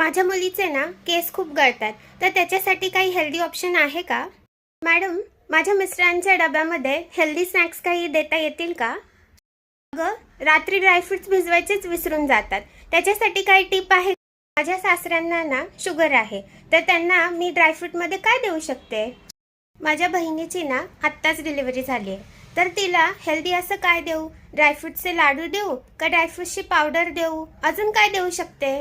माझ्या मुलीचे ना केस खूप गळतात, तर त्याच्यासाठी काही हेल्दी ऑप्शन आहे का? मॅडम, माझ्या मिस्टरांच्या डब्यामध्ये हेल्दी स्नॅक्स काही देता येतील का? अगं, रात्री ड्रायफ्रुट्स भिजवायचेच विसरून जातात. त्याच्यासाठी काही टिप आहे? माझ्या सासऱ्यांना ना शुगर आहे, तर त्यांना मी ड्रायफ्रूटमध्ये काय देऊ शकते? माझ्या बहिणीची ना आत्ताच डिलिव्हरी झाली आहे, तर तिला हेल्दी असं काय देऊ? ड्रायफ्रुट्सचे लाडू देऊ का ड्रायफ्रुट्सची पावडर देऊ? अजून काय देऊ शकते?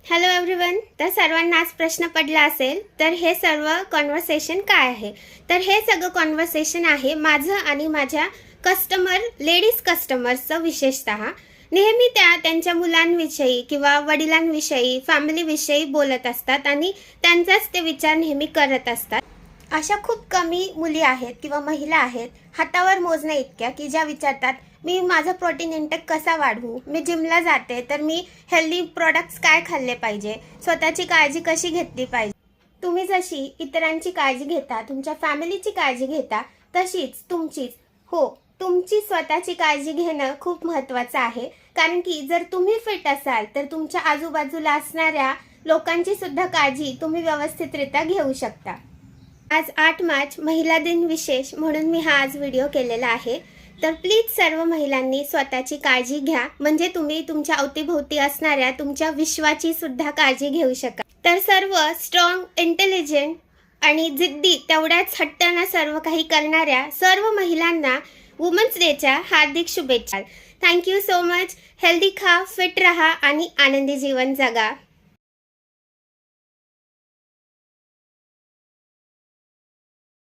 Hello everyone. तर सर्वांना आज प्रश्न पडला असेल, तर हे सर्व कॉन्व्हर्सेशन काय आहे? तर हे सगळं कॉन्व्हर्सेशन आहे माझं आणि माझ्या लेडीज कस्टमर्सचं. विशेषतः नेहमी त्या त्यांच्या मुलांविषयी किंवा वडिलांविषयी, फॅमिलीविषयी बोलत असतात आणि त्यांचाच ते विचार नेहमी करत असतात. अशा खूप कमी मुली आहेत किंवा महिला आहेत, हातावर मोजण्या इतक्या, की ज्या विचारतात, मी माझा प्रोटीन इंटेक कसा वाढवू? मी जिमला जाते, तर मी हेल्दी प्रोडक्ट्स काय खाल्ले पाहिजे? स्वतःची काळजी कशी घेतली पाहिजे? तुम्ही जशी इतरांची काळजी घेता, तुमच्या फॅमिलीची काळजी घेता, तशीच तुमची स्वतःची काळजी घेणं खूप महत्त्वाचं आहे. कारण की जर तुम्ही फिट असाल, तर तुमच्या आजूबाजूला असणाऱ्या लोकांची सुद्धा काळजी तुम्ही व्यवस्थितरित्या घेऊ शकता. आज 8 मार्च महिला दिन विशेष म्हणून मी हा आज व्हिडिओ केलेला आहे. तर प्लीज सर्व महिलांनी स्वतःची काळजी घ्या, म्हणजे तुम्ही तुमच्या अवतीभोवती असणाऱ्या तुमच्या विश्वाची सुद्धा काळजी घेऊ शकाल. तर सर्व स्ट्रॉंग, इंटेलिजंट आणि जिद्दी, तेवढ्याच हट्टानं सर्व काही करणाऱ्या सर्व महिलांना वुमन्स डेच्या हार्दिक शुभेच्छा. Thank you so much. हेल्दी खा, फिट रहा आणि आनंदी जीवन जगा.